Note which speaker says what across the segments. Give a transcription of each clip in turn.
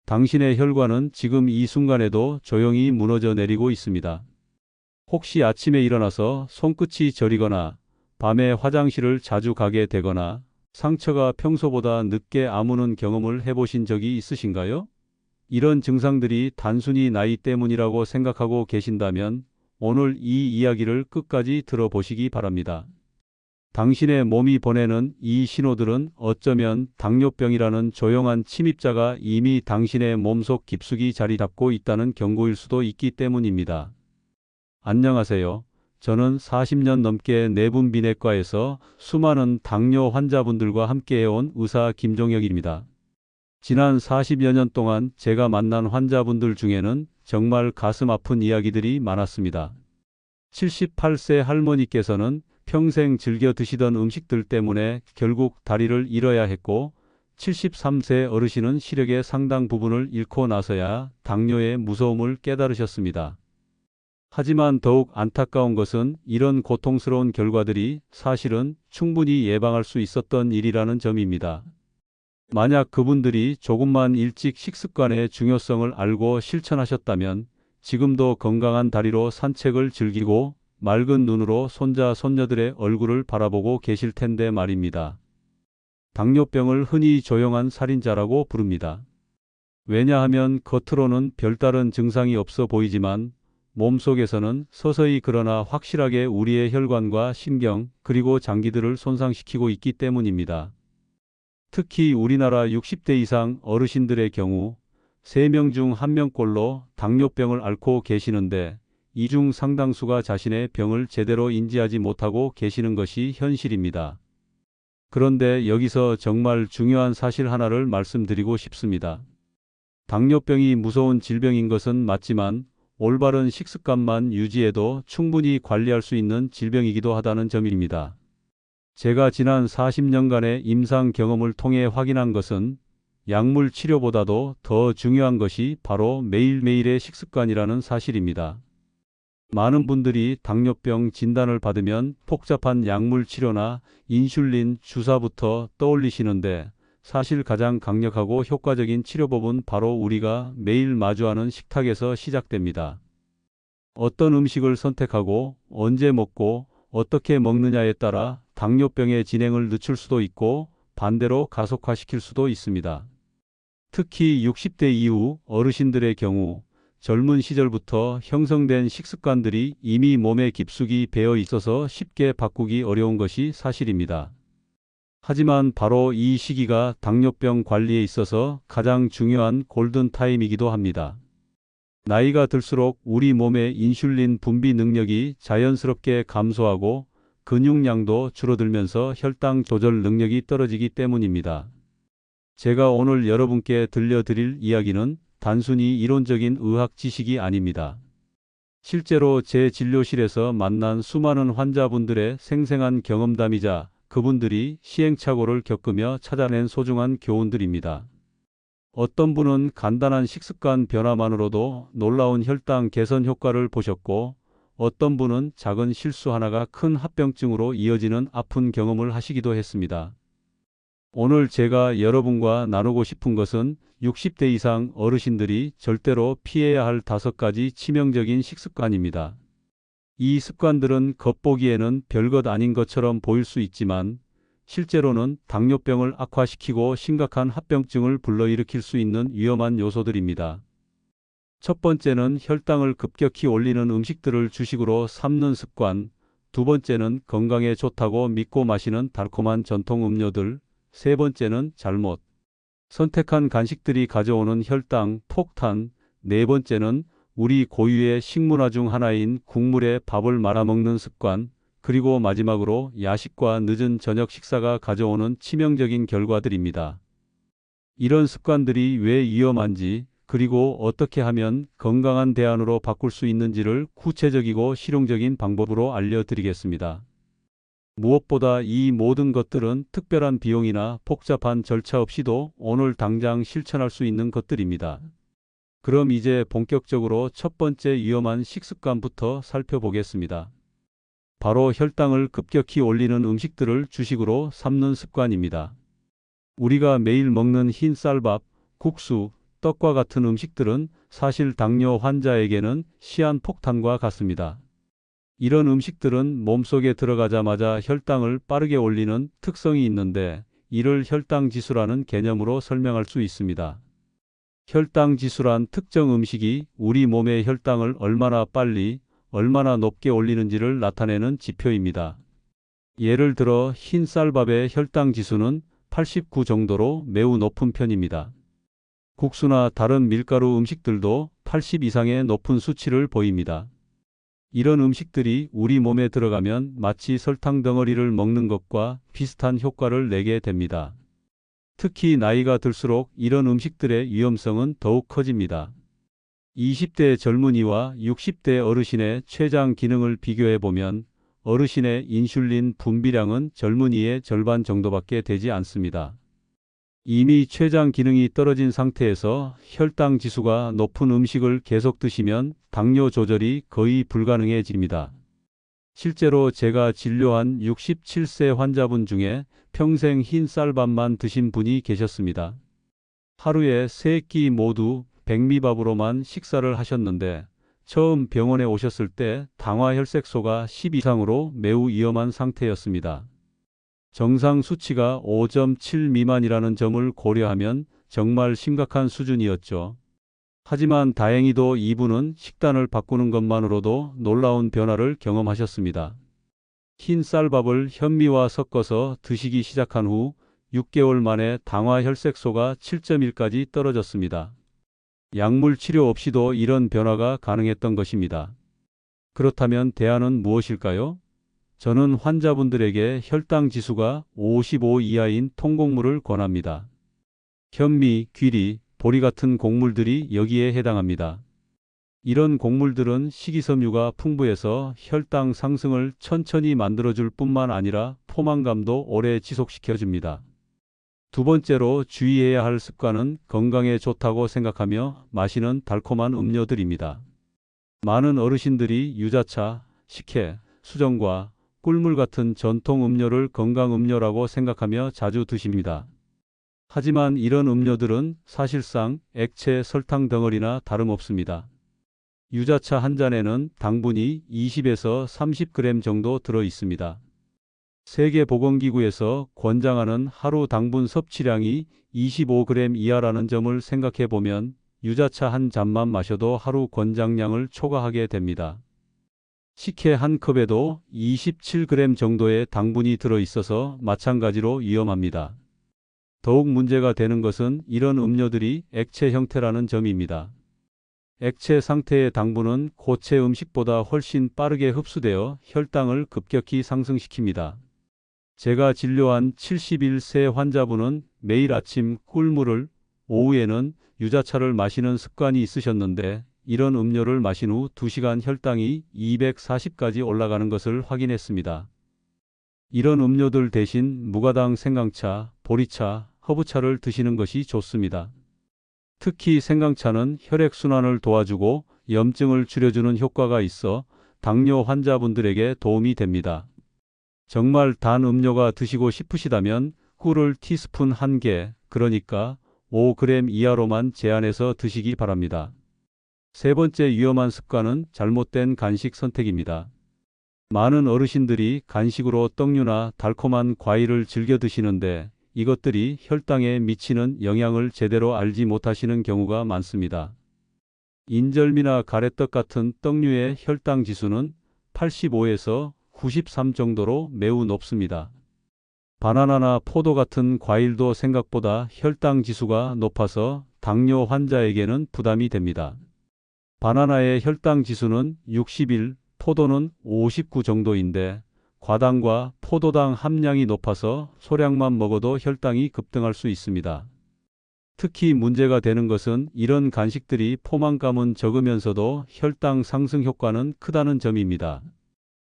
Speaker 1: 당신의 혈관은 지금 이 순간에도 조용히 무너져 내리고 있습니다. 혹시 아침에 일어나서 손끝이 저리거나 밤에 화장실을 자주 가게 되거나 상처가 평소보다 늦게 아무는 경험을 해보신 적이 있으신가요? 이런 증상들이 단순히 나이 때문이라고 생각하고 계신다면 오늘 이 이야기를 끝까지 들어보시기 바랍니다. 당신의 몸이 보내는 이 신호들은 어쩌면 당뇨병이라는 조용한 침입자가 이미 당신의 몸속 깊숙이 자리 잡고 있다는 경고일 수도 있기 때문입니다. 안녕하세요. 저는 40년 넘게 내분비내과에서 수많은 당뇨 환자분들과 함께해온 의사 김종혁입니다. 지난 40여 년 동안 제가 만난 환자분들 중에는 정말 가슴 아픈 이야기들이 많았습니다. 78세 할머니께서는 평생 즐겨 드시던 음식들 때문에 결국 다리를 잃어야 했고 73세 어르신은 시력의 상당 부분을 잃고 나서야 당뇨의 무서움을 깨달으셨습니다. 하지만 더욱 안타까운 것은 이런 고통스러운 결과들이 사실은 충분히 예방할 수 있었던 일이라는 점입니다. 만약 그분들이 조금만 일찍 식습관의 중요성을 알고 실천하셨다면 지금도 건강한 다리로 산책을 즐기고 맑은 눈으로 손자 손녀들의 얼굴을 바라보고 계실 텐데 말입니다. 당뇨병을 흔히 조용한 살인자라고 부릅니다. 왜냐하면 겉으로는 별다른 증상이 없어 보이지만 몸속에서는 서서히 그러나 확실하게 우리의 혈관과 신경 그리고 장기들을 손상시키고 있기 때문입니다. 특히 우리나라 60대 이상 어르신들의 경우 3명 중 1명꼴로 당뇨병을 앓고 계시는데 이 중 상당수가 자신의 병을 제대로 인지하지 못하고 계시는 것이 현실입니다. 그런데 여기서 정말 중요한 사실 하나를 말씀드리고 싶습니다. 당뇨병이 무서운 질병인 것은 맞지만 올바른 식습관만 유지해도 충분히 관리할 수 있는 질병이기도 하다는 점입니다. 제가 지난 40년간의 임상 경험을 통해 확인한 것은 약물 치료보다도 더 중요한 것이 바로 매일매일의 식습관이라는 사실입니다. 많은 분들이 당뇨병 진단을 받으면 복잡한 약물 치료나 인슐린 주사부터 떠올리시는데 사실 가장 강력하고 효과적인 치료법은 바로 우리가 매일 마주하는 식탁에서 시작됩니다. 어떤 음식을 선택하고 언제 먹고 어떻게 먹느냐에 따라 당뇨병의 진행을 늦출 수도 있고 반대로 가속화시킬 수도 있습니다. 특히 60대 이후 어르신들의 경우 젊은 시절부터 형성된 식습관들이 이미 몸에 깊숙이 배어 있어서 쉽게 바꾸기 어려운 것이 사실입니다. 하지만 바로 이 시기가 당뇨병 관리에 있어서 가장 중요한 골든타임이기도 합니다. 나이가 들수록 우리 몸의 인슐린 분비 능력이 자연스럽게 감소하고 근육량도 줄어들면서 혈당 조절 능력이 떨어지기 때문입니다. 제가 오늘 여러분께 들려드릴 이야기는 단순히 이론적인 의학 지식이 아닙니다. 실제로 제 진료실에서 만난 수많은 환자분들의 생생한 경험담이자 그분들이 시행착오를 겪으며 찾아낸 소중한 교훈들입니다. 어떤 분은 간단한 식습관 변화만으로도 놀라운 혈당 개선 효과를 보셨고 어떤 분은 작은 실수 하나가 큰 합병증으로 이어지는 아픈 경험을 하시기도 했습니다. 오늘 제가 여러분과 나누고 싶은 것은 60대 이상 어르신들이 절대로 피해야 할 5가지 치명적인 식습관입니다. 이 습관들은 겉보기에는 별것 아닌 것처럼 보일 수 있지만 실제로는 당뇨병을 악화시키고 심각한 합병증을 불러일으킬 수 있는 위험한 요소들입니다. 첫 번째는 혈당을 급격히 올리는 음식들을 주식으로 삼는 습관, 두 번째는 건강에 좋다고 믿고 마시는 달콤한 전통 음료들, 세 번째는 잘못 선택한 간식들이 가져오는 혈당 폭탄, 네 번째는 우리 고유의 식문화 중 하나인 국물에 밥을 말아 먹는 습관, 그리고 마지막으로 야식과 늦은 저녁 식사가 가져오는 치명적인 결과들입니다. 이런 습관들이 왜 위험한지, 그리고 어떻게 하면 건강한 대안으로 바꿀 수 있는지를 구체적이고 실용적인 방법으로 알려드리겠습니다. 무엇보다 이 모든 것들은 특별한 비용이나 복잡한 절차 없이도 오늘 당장 실천할 수 있는 것들입니다. 그럼 이제 본격적으로 첫 번째 위험한 식습관부터 살펴보겠습니다. 바로 혈당을 급격히 올리는 음식들을 주식으로 삼는 습관입니다. 우리가 매일 먹는 흰 쌀밥, 국수, 떡과 같은 음식들은 사실 당뇨 환자에게는 시한폭탄과 같습니다. 이런 음식들은 몸속에 들어가자마자 혈당을 빠르게 올리는 특성이 있는데 이를 혈당 지수라는 개념으로 설명할 수 있습니다. 혈당 지수란 특정 음식이 우리 몸의 혈당을 얼마나 빨리, 얼마나 높게 올리는지를 나타내는 지표입니다. 예를 들어 흰 쌀밥의 혈당 지수는 89 정도로 매우 높은 편입니다. 국수나 다른 밀가루 음식들도 80 이상의 높은 수치를 보입니다. 이런 음식들이 우리 몸에 들어가면 마치 설탕 덩어리를 먹는 것과 비슷한 효과를 내게 됩니다. 특히 나이가 들수록 이런 음식들의 위험성은 더욱 커집니다. 20대 젊은이와 60대 어르신의 췌장 기능을 비교해 보면 어르신의 인슐린 분비량은 젊은이의 절반 정도밖에 되지 않습니다. 이미 췌장 기능이 떨어진 상태에서 혈당 지수가 높은 음식을 계속 드시면 당뇨 조절이 거의 불가능해집니다. 실제로 제가 진료한 67세 환자분 중에 평생 흰 쌀밥만 드신 분이 계셨습니다. 하루에 3끼 모두 백미밥으로만 식사를 하셨는데 처음 병원에 오셨을 때 당화혈색소가 10 이상으로 매우 위험한 상태였습니다. 정상 수치가 5.7 미만이라는 점을 고려하면 정말 심각한 수준이었죠. 하지만 다행히도 이분은 식단을 바꾸는 것만으로도 놀라운 변화를 경험하셨습니다. 흰 쌀밥을 현미와 섞어서 드시기 시작한 후 6개월 만에 당화혈색소가 7.1까지 떨어졌습니다. 약물 치료 없이도 이런 변화가 가능했던 것입니다. 그렇다면 대안은 무엇일까요? 저는 환자분들에게 혈당 지수가 55 이하인 통곡물을 권합니다. 현미, 귀리, 보리 같은 곡물들이 여기에 해당합니다. 이런 곡물들은 식이섬유가 풍부해서 혈당 상승을 천천히 만들어줄 뿐만 아니라 포만감도 오래 지속시켜줍니다. 두 번째로 주의해야 할 습관은 건강에 좋다고 생각하며 마시는 달콤한 음료들입니다. 많은 어르신들이 유자차, 식혜, 수정과 꿀물 같은 전통 음료를 건강 음료라고 생각하며 자주 드십니다. 하지만 이런 음료들은 사실상 액체 설탕 덩어리나 다름없습니다. 유자차 한 잔에는 당분이 20에서 30g 정도 들어 있습니다. 세계보건기구에서 권장하는 하루 당분 섭취량이 25g 이하라는 점을 생각해 보면 유자차 한 잔만 마셔도 하루 권장량을 초과하게 됩니다. 식혜 한 컵에도 27g 정도의 당분이 들어 있어서 마찬가지로 위험합니다. 더욱 문제가 되는 것은 이런 음료들이 액체 형태라는 점입니다. 액체 상태의 당분은 고체 음식보다 훨씬 빠르게 흡수되어 혈당을 급격히 상승시킵니다. 제가 진료한 71세 환자분은 매일 아침 꿀물을, 오후에는 유자차를 마시는 습관이 있으셨는데 이런 음료를 마신 후 2시간 혈당이 240까지 올라가는 것을 확인했습니다. 이런 음료들 대신 무가당 생강차, 보리차, 허브차를 드시는 것이 좋습니다. 특히 생강차는 혈액순환을 도와주고 염증을 줄여주는 효과가 있어 당뇨 환자분들에게 도움이 됩니다. 정말 단 음료가 드시고 싶으시다면 꿀을 티스푼 1개, 그러니까 5g 이하로만 제한해서 드시기 바랍니다. 세 번째 위험한 습관은 잘못된 간식 선택입니다. 많은 어르신들이 간식으로 떡류나 달콤한 과일을 즐겨 드시는데 이것들이 혈당에 미치는 영향을 제대로 알지 못하시는 경우가 많습니다. 인절미나 가래떡 같은 떡류의 혈당 지수는 85에서 93 정도로 매우 높습니다. 바나나나 포도 같은 과일도 생각보다 혈당 지수가 높아서 당뇨 환자에게는 부담이 됩니다. 바나나의 혈당 지수는 61, 포도는 59 정도인데 과당과 포도당 함량이 높아서 소량만 먹어도 혈당이 급등할 수 있습니다. 특히 문제가 되는 것은 이런 간식들이 포만감은 적으면서도 혈당 상승 효과는 크다는 점입니다.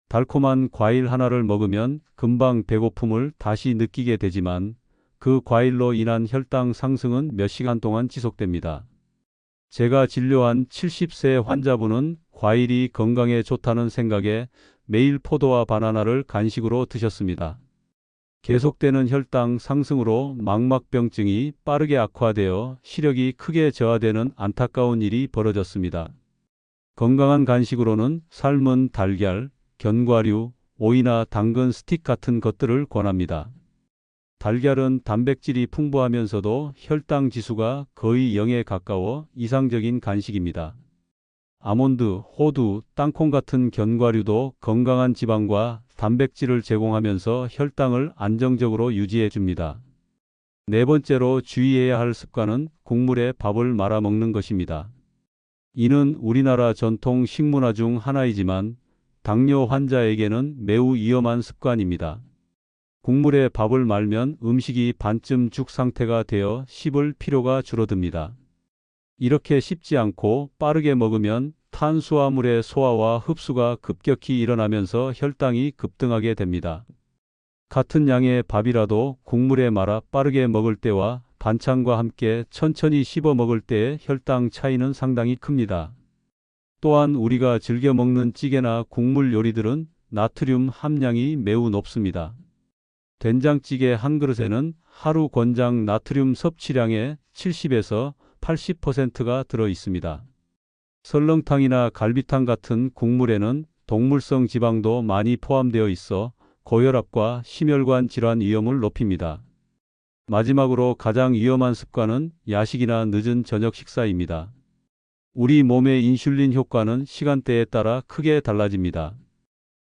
Speaker 1: 달콤한 과일 하나를 먹으면 금방 배고픔을 다시 느끼게 되지만 그 과일로 인한 혈당 상승은 몇 시간 동안 지속됩니다. 제가 진료한 70세 환자분은 과일이 건강에 좋다는 생각에 매일 포도와 바나나를 간식으로 드셨습니다. 계속되는 혈당 상승으로 망막병증이 빠르게 악화되어 시력이 크게 저하되는 안타까운 일이 벌어졌습니다. 건강한 간식으로는 삶은 달걀, 견과류, 오이나 당근 스틱 같은 것들을 권합니다. 달걀은 단백질이 풍부하면서도 혈당 지수가 거의 0에 가까워 이상적인 간식입니다. 아몬드, 호두, 땅콩 같은 견과류도 건강한 지방과 단백질을 제공하면서 혈당을 안정적으로 유지해 줍니다. 네 번째로 주의해야 할 습관은 국물에 밥을 말아 먹는 것입니다. 이는 우리나라 전통 식문화 중 하나이지만 당뇨 환자에게는 매우 위험한 습관입니다. 국물에 밥을 말면 음식이 반쯤 죽 상태가 되어 씹을 필요가 줄어듭니다. 이렇게 씹지 않고 빠르게 먹으면 탄수화물의 소화와 흡수가 급격히 일어나면서 혈당이 급등하게 됩니다. 같은 양의 밥이라도 국물에 말아 빠르게 먹을 때와 반찬과 함께 천천히 씹어 먹을 때의 혈당 차이는 상당히 큽니다. 또한 우리가 즐겨 먹는 찌개나 국물 요리들은 나트륨 함량이 매우 높습니다. 된장찌개 한 그릇에는 하루 권장 나트륨 섭취량의 70에서 80%가 들어 있습니다. 설렁탕이나 갈비탕 같은 국물에는 동물성 지방도 많이 포함되어 있어 고혈압과 심혈관 질환 위험을 높입니다. 마지막으로 가장 위험한 습관은 야식이나 늦은 저녁 식사입니다. 우리 몸의 인슐린 효과는 시간대에 따라 크게 달라집니다.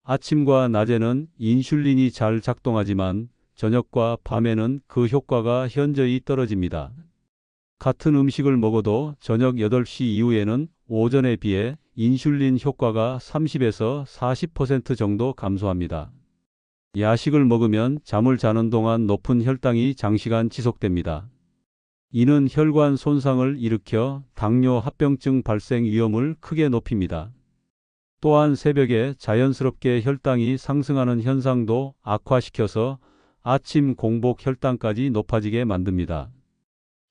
Speaker 1: 아침과 낮에는 인슐린이 잘 작동하지만 저녁과 밤에는 그 효과가 현저히 떨어집니다. 같은 음식을 먹어도 저녁 8시 이후에는 오전에 비해 인슐린 효과가 30에서 40% 정도 감소합니다. 야식을 먹으면 잠을 자는 동안 높은 혈당이 장시간 지속됩니다. 이는 혈관 손상을 일으켜 당뇨 합병증 발생 위험을 크게 높입니다. 또한 새벽에 자연스럽게 혈당이 상승하는 현상도 악화시켜서 아침 공복 혈당까지 높아지게 만듭니다.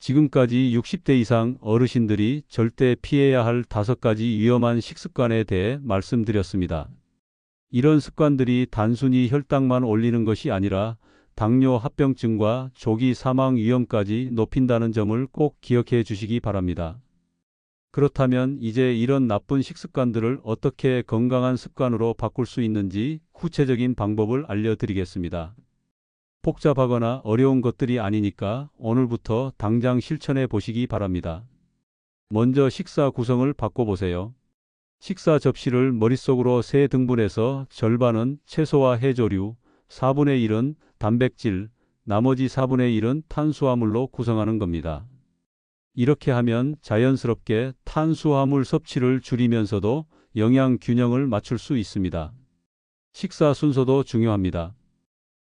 Speaker 1: 지금까지 60대 이상 어르신들이 절대 피해야 할 5가지 위험한 식습관에 대해 말씀드렸습니다. 이런 습관들이 단순히 혈당만 올리는 것이 아니라 당뇨 합병증과 조기 사망 위험까지 높인다는 점을 꼭 기억해 주시기 바랍니다. 그렇다면 이제 이런 나쁜 식습관들을 어떻게 건강한 습관으로 바꿀 수 있는지 구체적인 방법을 알려드리겠습니다. 복잡하거나 어려운 것들이 아니니까 오늘부터 당장 실천해 보시기 바랍니다. 먼저 식사 구성을 바꿔보세요. 식사 접시를 머릿속으로 3등분해서 절반은 채소와 해조류, 4분의 1은 단백질, 나머지 4분의 1은 탄수화물로 구성하는 겁니다. 이렇게 하면 자연스럽게 탄수화물 섭취를 줄이면서도 영양 균형을 맞출 수 있습니다. 식사 순서도 중요합니다.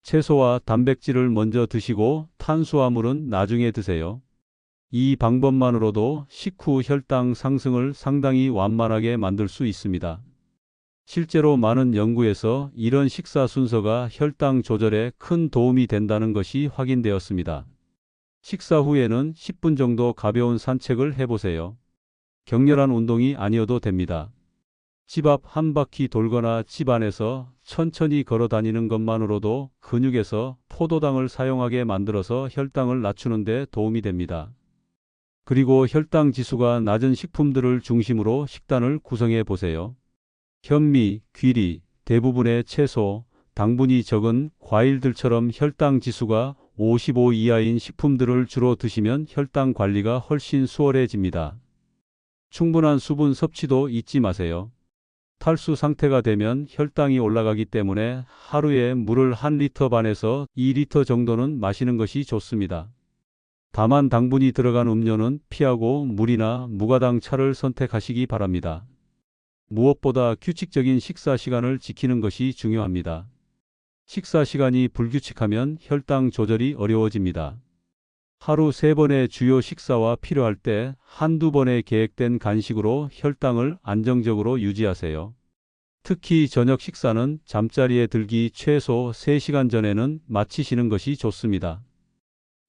Speaker 1: 채소와 단백질을 먼저 드시고 탄수화물은 나중에 드세요. 이 방법만으로도 식후 혈당 상승을 상당히 완만하게 만들 수 있습니다. 실제로 많은 연구에서 이런 식사 순서가 혈당 조절에 큰 도움이 된다는 것이 확인되었습니다. 식사 후에는 10분 정도 가벼운 산책을 해보세요. 격렬한 운동이 아니어도 됩니다. 집 앞 한 바퀴 돌거나 집 안에서 천천히 걸어 다니는 것만으로도 근육에서 포도당을 사용하게 만들어서 혈당을 낮추는 데 도움이 됩니다. 그리고 혈당 지수가 낮은 식품들을 중심으로 식단을 구성해 보세요. 현미, 귀리, 대부분의 채소, 당분이 적은 과일들처럼 혈당 지수가 55 이하인 식품들을 주로 드시면 혈당 관리가 훨씬 수월해집니다. 충분한 수분 섭취도 잊지 마세요. 탈수 상태가 되면 혈당이 올라가기 때문에 하루에 물을 1리터 반에서 2리터 정도는 마시는 것이 좋습니다. 다만 당분이 들어간 음료는 피하고 물이나 무가당 차를 선택하시기 바랍니다. 무엇보다 규칙적인 식사 시간을 지키는 것이 중요합니다. 식사 시간이 불규칙하면 혈당 조절이 어려워집니다. 하루 3번의 주요 식사와 필요할 때 한두 번의 계획된 간식으로 혈당을 안정적으로 유지하세요. 특히 저녁 식사는 잠자리에 들기 최소 3시간 전에는 마치시는 것이 좋습니다.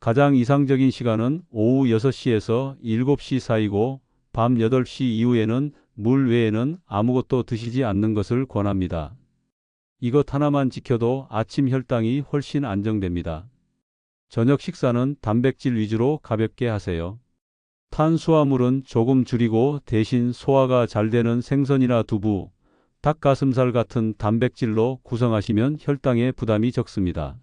Speaker 1: 가장 이상적인 시간은 오후 6시에서 7시 사이고 밤 8시 이후에는 물 외에는 아무것도 드시지 않는 것을 권합니다. 이것 하나만 지켜도 아침 혈당이 훨씬 안정됩니다. 저녁 식사는 단백질 위주로 가볍게 하세요. 탄수화물은 조금 줄이고 대신 소화가 잘 되는 생선이나 두부, 닭가슴살 같은 단백질로 구성하시면 혈당에 부담이 적습니다.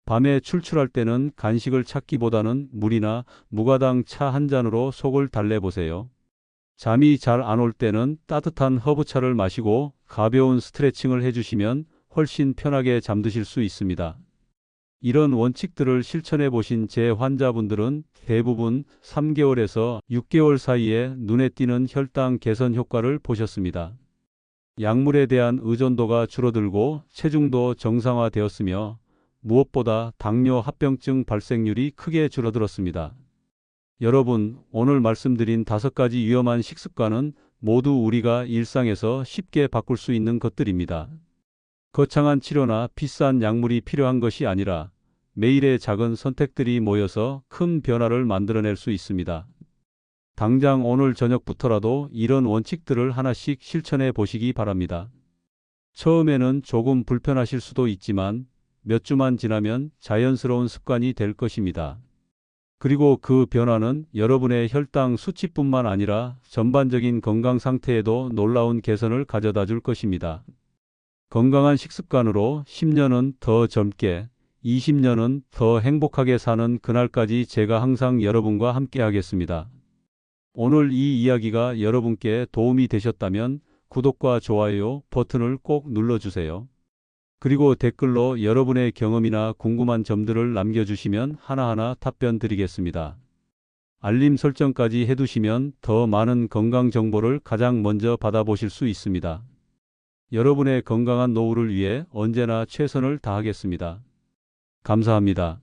Speaker 1: 밤에 출출할 때는 간식을 찾기보다는 물이나 무가당 차 한 잔으로 속을 달래보세요. 잠이 잘 안 올 때는 따뜻한 허브차를 마시고 가벼운 스트레칭을 해주시면 훨씬 편하게 잠드실 수 있습니다. 이런 원칙들을 실천해 보신 제 환자분들은 대부분 3개월에서 6개월 사이에 눈에 띄는 혈당 개선 효과를 보셨습니다. 약물에 대한 의존도가 줄어들고 체중도 정상화되었으며 무엇보다 당뇨 합병증 발생률이 크게 줄어들었습니다. 여러분, 오늘 말씀드린 5가지 위험한 식습관은 모두 우리가 일상에서 쉽게 바꿀 수 있는 것들입니다. 거창한 치료나 비싼 약물이 필요한 것이 아니라 매일의 작은 선택들이 모여서 큰 변화를 만들어낼 수 있습니다. 당장 오늘 저녁부터라도 이런 원칙들을 하나씩 실천해 보시기 바랍니다. 처음에는 조금 불편하실 수도 있지만 몇 주만 지나면 자연스러운 습관이 될 것입니다. 그리고 그 변화는 여러분의 혈당 수치뿐만 아니라 전반적인 건강 상태에도 놀라운 개선을 가져다 줄 것입니다. 건강한 식습관으로 10년은 더 젊게, 20년은 더 행복하게 사는 그날까지 제가 항상 여러분과 함께 하겠습니다. 오늘 이 이야기가 여러분께 도움이 되셨다면 구독과 좋아요 버튼을 꼭 눌러주세요. 그리고 댓글로 여러분의 경험이나 궁금한 점들을 남겨주시면 하나하나 답변 드리겠습니다. 알림 설정까지 해두시면 더 많은 건강 정보를 가장 먼저 받아보실 수 있습니다. 여러분의 건강한 노후를 위해 언제나 최선을 다하겠습니다. 감사합니다.